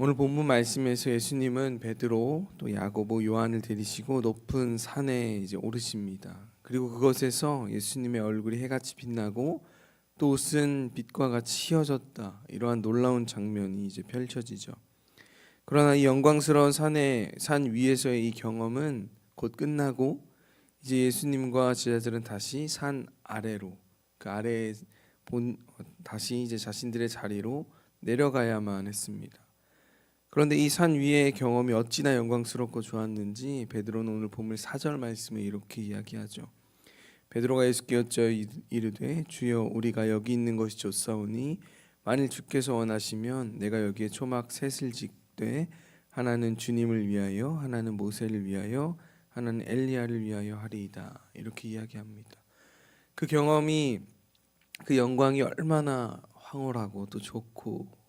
오늘 본문 말씀에서 예수님은 베드로 또 야고보 요한을 데리시고 높은 산에 이제 오르십니다. 그리고 그것에서 예수님의 얼굴이 해같이 빛나고 또 옷은 빛과 같이 휘어졌다. 이러한 놀라운 장면이 이제 펼쳐지죠. 그러나 이 영광스러운 산 위에서의 이 경험은 곧 끝나고 이제 예수님과 제자들은 다시 산 아래로 그 아래에 다시 이제 자신들의 자리로 내려가야만 했습니다. 그런데 이 산 위의 경험이 어찌나 영광스럽고 좋았는지 베드로는 오늘 본문 4절 말씀에 이렇게 이야기하죠. 베드로가 예수께 여쭈어 이르되 주여 우리가 여기 있는 것이 좋사오니 만일 주께서 원하시면 내가 여기에 초막 셋을 짓되 하나는 주님을 위하여 하나는 모세를 위하여 하나는 엘리야를 위하여 하리이다. 이렇게 이야기합니다. 그 경험이 그 영광이 얼마나 황홀하고 또 좋고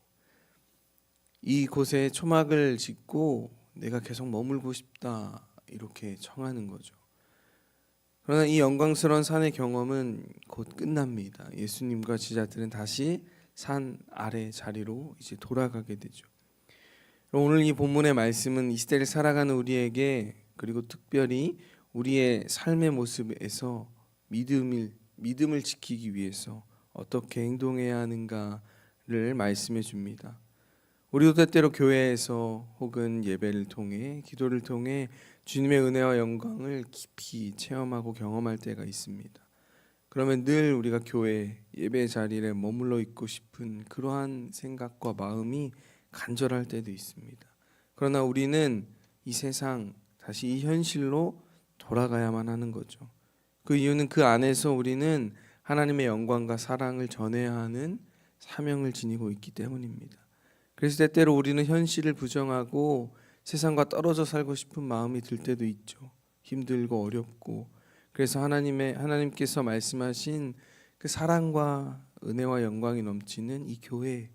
이곳에 초막을 짓고 내가 계속 머물고 싶다 이렇게 청하는 거죠. 그러나 이 영광스러운 산의 경험은 곧 끝납니다. 예수님과 제자들은 다시 산 아래 자리로 이제 돌아가게 되죠. 오늘 이 본문의 말씀은 이 시대를 살아가는 우리에게 그리고 특별히 우리의 삶의 모습에서 믿음을 지키기 위해서 어떻게 행동해야 하는가를 말씀해 줍니다. 우리도 때때로 교회에서 혹은 예배를 통해 기도를 통해 주님의 은혜와 영광을 깊이 체험하고 경험할 때가 있습니다. 그러면 늘 우리가 교회 예배 자리에 머물러 있고 싶은 그러한 생각과 마음이 간절할 때도 있습니다. 그러나 우리는 이 세상 다시 이 현실로 돌아가야만 하는 거죠. 그 이유는 그 안에서 우리는 하나님의 영광과 사랑을 전해야 하는 사명을 지니고 있기 때문입니다. 그래서 때때로 우리는 현실을 부정하고 세상과 떨어져 살고 싶은 마음이 들 때도 있죠. 힘들고 어렵고. 그래서 하나님께서 말씀하신 그 사랑과 은혜와 영광이 넘치는 이 교회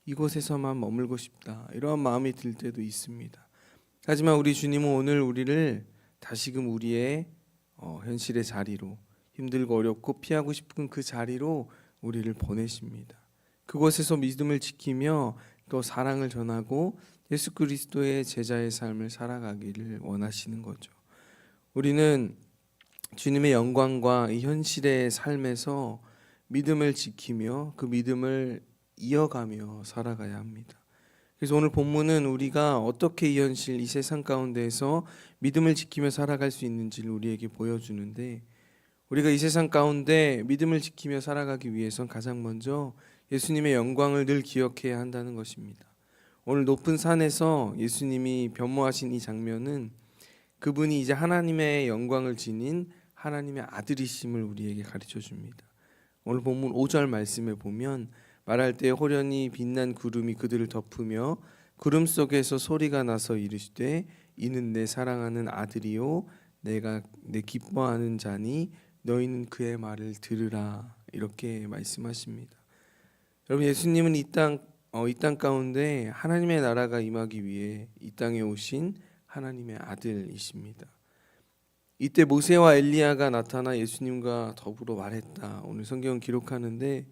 이곳에서만 머물고 싶다. 이러한 마음이 들 때도 있습니다. 하지만 우리 주님은 오늘 우리를 다시금 우리의 현실의 자리로 힘들고 어렵고 피하고 싶은 그 자리로 우리를 보내십니다. 그곳에서 믿음을 지키며 또 사랑을 전하고 예수 그리스도의 제자의 삶을 살아가기를 원하시는 거죠. 우리는 주님의 영광과 이 현실의 삶에서 믿음을 지키며 그 믿음을 이어가며 살아가야 합니다. 그래서 오늘 본문은 우리가 어떻게 이 현실, 이 세상 가운데에서 믿음을 지키며 살아갈 수 있는지를 우리에게 보여주는데 우리가 이 세상 가운데 믿음을 지키며 살아가기 위해선 가장 먼저 예수님의 영광을 늘 기억해야 한다는 것입니다. 오늘 높은 산에서 예수님이 변모하신 이 장면은 그분이 이제 하나님의 영광을 지닌 하나님의 아들이심을 우리에게 가르쳐 줍니다. 오늘 본문 5절 말씀에 보면 말할 때 호련히 빛난 구름이 그들을 덮으며 구름 속에서 소리가 나서 이르시되 이는 내 사랑하는 아들이요 내가 내 기뻐하는 자니 너희는 그의 말을 들으라 이렇게 말씀하십니다. 여러분 예수님은 이 땅 가운데 하나님의 나라가 임하기 위해 이 땅에 오신 하나님의 아들이십니다. 이때 모세와 엘리야가 나타나 예수님과 더불어 말했다. 오늘 성경은 기록하는데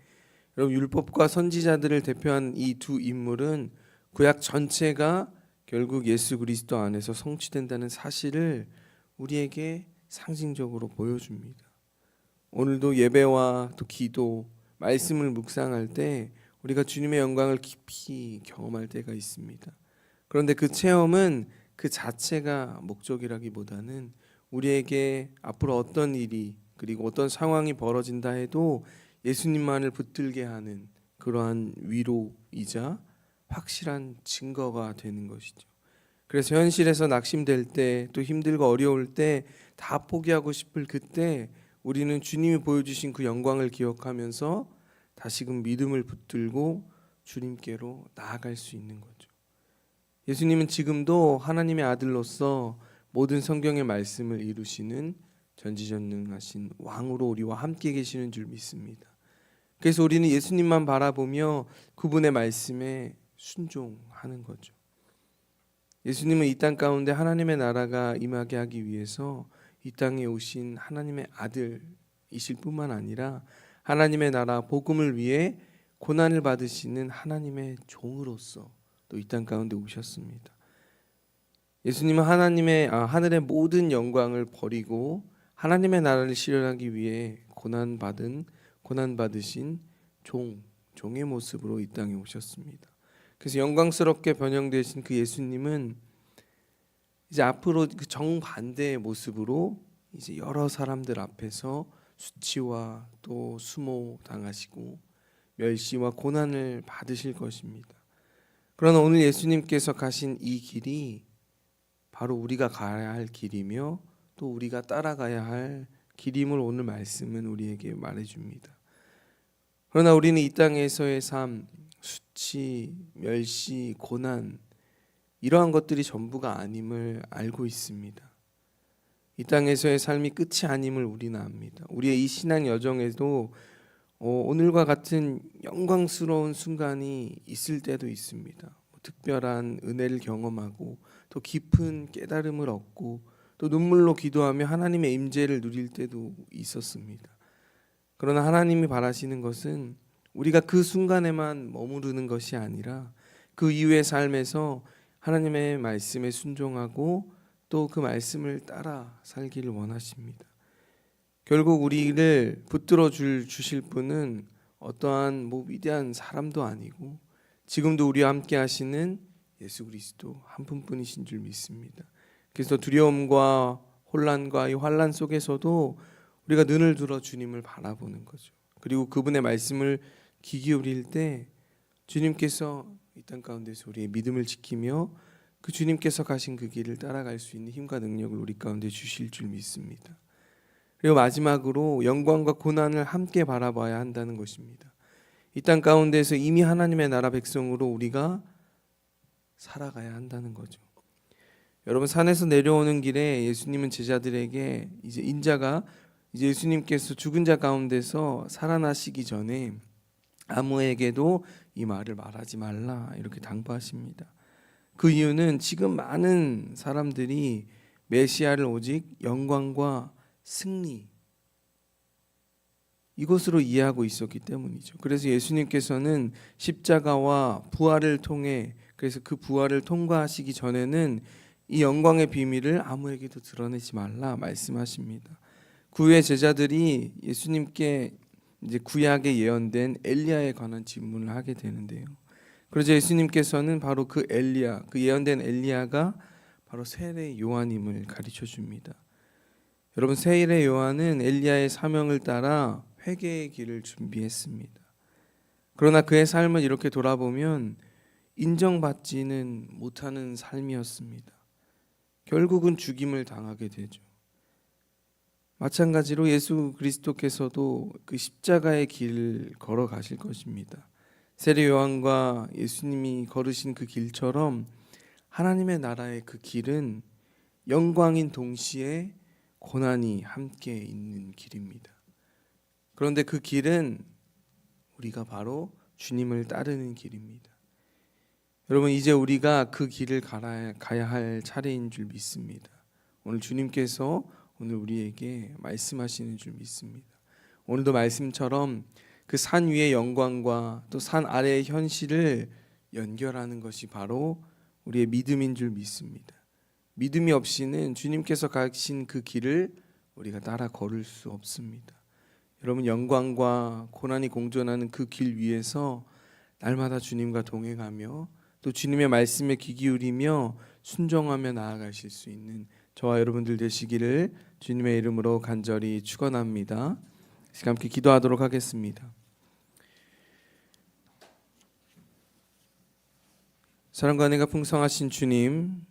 여러분 율법과 선지자들을 대표한 이 두 인물은 구약 전체가 결국 예수 그리스도 안에서 성취된다는 사실을 우리에게 상징적으로 보여줍니다. 오늘도 예배와 또 기도, 말씀을 묵상할 때 우리가 주님의 영광을 깊이 경험할 때가 있습니다. 그런데 그 체험은 그 자체가 목적이라기보다는 우리에게 앞으로 어떤 일이 그리고 어떤 상황이 벌어진다 해도 예수님만을 붙들게 하는 그러한 위로이자 확실한 증거가 되는 것이죠. 그래서 현실에서 낙심될 때 또 힘들고 어려울 때 다 포기하고 싶을 그때 우리는 주님이 보여주신 그 영광을 기억하면서 다시금 믿음을 붙들고 주님께로 나아갈 수 있는 거죠. 예수님은 지금도 하나님의 아들로서 모든 성경의 말씀을 이루시는 전지전능하신 왕으로 우리와 함께 계시는 줄 믿습니다. 그래서 우리는 예수님만 바라보며 그분의 말씀에 순종하는 거죠. 예수님은 이 땅 가운데 하나님의 나라가 임하게 하기 위해서 이 땅에 오신 하나님의 아들이실 뿐만 아니라 하나님의 나라 복음을 위해 고난을 받으시는 하나님의 종으로서 또 이 땅 가운데 오셨습니다. 예수님은 하늘의 모든 영광을 버리고 하나님의 나라를 실현하기 위해 고난받으신 종의 모습으로 이 땅에 오셨습니다. 그래서 영광스럽게 변형되신 그 예수님은 이제 앞으로 그 정반대의 모습으로 이제 여러 사람들 앞에서 수치와 또 수모 당하시고 멸시와 고난을 받으실 것입니다. 그러나 오늘 예수님께서 가신 이 길이 바로 우리가 가야 할 길이며 또 우리가 따라가야 할 길임을 오늘 말씀은 우리에게 말해줍니다. 그러나 우리는 이 땅에서의 삶, 수치, 멸시, 고난 이러한 것들이 전부가 아님을 알고 있습니다. 이 땅에서의 삶이 끝이 아님을 우리는 압니다. 우리의 이 신앙 여정에도 오늘과 같은 영광스러운 순간이 있을 때도 있습니다. 특별한 은혜를 경험하고 또 깊은 깨달음을 얻고 또 눈물로 기도하며 하나님의 임재를 누릴 때도 있었습니다. 그러나 하나님이 바라시는 것은 우리가 그 순간에만 머무르는 것이 아니라 그 이후의 삶에서 하나님의 말씀에 순종하고 또 그 말씀을 따라 살기를 원하십니다. 결국 우리를 붙들어 주실 분은 어떠한 위대한 사람도 아니고 지금도 우리와 함께 하시는 예수 그리스도 한 분뿐이신 줄 믿습니다. 그래서 두려움과 혼란과 이 환난 속에서도 우리가 눈을 들어 주님을 바라보는 거죠. 그리고 그분의 말씀을 귀 기울일 때 주님께서 이 땅 가운데서 우리의 믿음을 지키며 그 주님께서 가신 그 길을 따라갈 수 있는 힘과 능력을 우리 가운데 주실 줄 믿습니다. 그리고 마지막으로 영광과 고난을 함께 바라봐야 한다는 것입니다. 이 땅 가운데서 이미 하나님의 나라 백성으로 우리가 살아가야 한다는 거죠. 여러분, 산에서 내려오는 길에 예수님은 제자들에게 이제 예수님께서 죽은 자 가운데서 살아나시기 전에 아무에게도 이 말을 말하지 말라 이렇게 당부하십니다. 그 이유는 지금 많은 사람들이 메시아를 오직 영광과 승리 이것으로 이해하고 있었기 때문이죠. 그래서 예수님께서는 십자가와 부활을 통해 그래서 그 부활을 통과하시기 전에는 이 영광의 비밀을 아무에게도 드러내지 말라 말씀하십니다. 그 후에 제자들이 예수님께 이제 구약에 예언된 엘리야에 관한 질문을 하게 되는데요. 그래서 예수님께서는 바로 그 예언된 엘리야가 바로 세례 요한임을 가르쳐 줍니다. 여러분, 세례 요한은 엘리야의 사명을 따라 회개의 길을 준비했습니다. 그러나 그의 삶을 이렇게 돌아보면 인정받지는 못하는 삶이었습니다. 결국은 죽임을 당하게 되죠. 마찬가지로 예수 그리스도께서도 그 십자가의 길을 걸어가실 것입니다. 세례 요한과 예수님이 걸으신 그 길처럼 하나님의 나라의 그 길은 영광인 동시에 고난이 함께 있는 길입니다. 그런데 그 길은 우리가 바로 주님을 따르는 길입니다. 여러분, 이제 우리가 그 길을 가야 할 차례인 줄 믿습니다. 오늘 주님께서 오늘 우리에게 말씀하시는 줄 믿습니다. 오늘도 말씀처럼 그 산 위의 영광과 또 산 아래의 현실을 연결하는 것이 바로 우리의 믿음인 줄 믿습니다. 믿음이 없이는 주님께서 가신 그 길을 우리가 따라 걸을 수 없습니다. 여러분, 영광과 고난이 공존하는 그 길 위에서 날마다 주님과 동행하며 또 주님의 말씀에 귀 기울이며 순종하며 나아가실 수 있는 저와 여러분들 되시기를 주님의 이름으로 간절히 축원합니다. 함께 기도하도록 하겠습니다. 사랑과 은혜가 풍성하신 주님,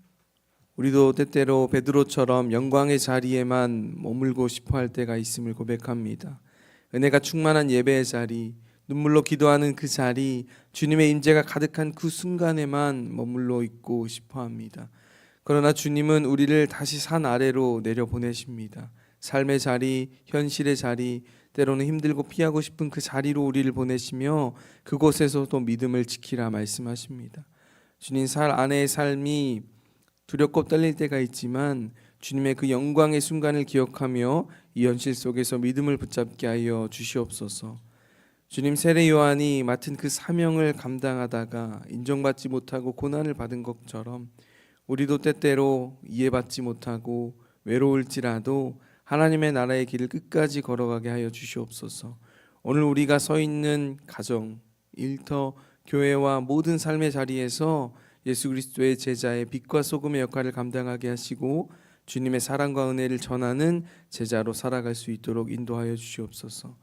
우리도 때때로 베드로처럼 영광의 자리에만 머물고 싶어 할 때가 있음을 고백합니다. 은혜가 충만한 예배의 자리, 눈물로 기도하는 그 자리, 주님의 임재가 가득한 그 순간에만 머물러 있고 싶어 합니다. 그러나 주님은 우리를 다시 산 아래로 내려보내십니다. 삶의 자리, 현실의 자리, 때로는 힘들고 피하고 싶은 그 자리로 우리를 보내시며 그곳에서도 믿음을 지키라 말씀하십니다. 주님 안에의 삶이 두렵고 떨릴 때가 있지만 주님의 그 영광의 순간을 기억하며 이 현실 속에서 믿음을 붙잡게 하여 주시옵소서. 주님, 세례 요한이 맡은 그 사명을 감당하다가 인정받지 못하고 고난을 받은 것처럼 우리도 때때로 이해받지 못하고 외로울지라도 하나님의 나라의 길을 끝까지 걸어가게 하여 주시옵소서. 오늘 우리가 서 있는 가정, 일터, 교회와 모든 삶의 자리에서 예수 그리스도의 제자의 빛과 소금의 역할을 감당하게 하시고 주님의 사랑과 은혜를 전하는 제자로 살아갈 수 있도록 인도하여 주시옵소서.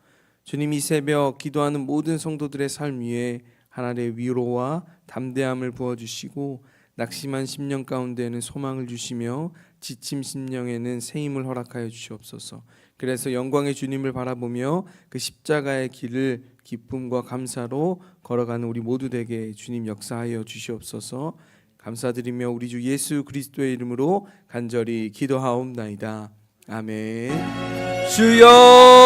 주님, 이 새벽 기도하는 모든 성도들의 삶 위에 하나님의 위로와 담대함을 부어주시고 낙심한 심령 가운데에는 소망을 주시며 지침 심령에는 새 힘을 허락하여 주시옵소서. 그래서 영광의 주님을 바라보며 그 십자가의 길을 기쁨과 감사로 걸어가는 우리 모두 되게 주님 역사하여 주시옵소서. 감사드리며 우리 주 예수 그리스도의 이름으로 간절히 기도하옵나이다. 아멘. 주여